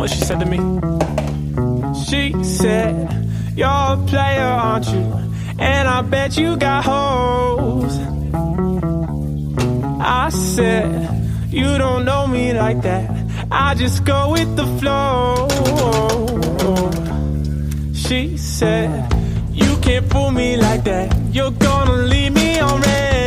what she said to me. She said, you're a player, aren't you? And I bet you got hoes. I said, you don't know me like that. I just go with the flow. She said, you can't fool me like that. You're gonna leave me on red.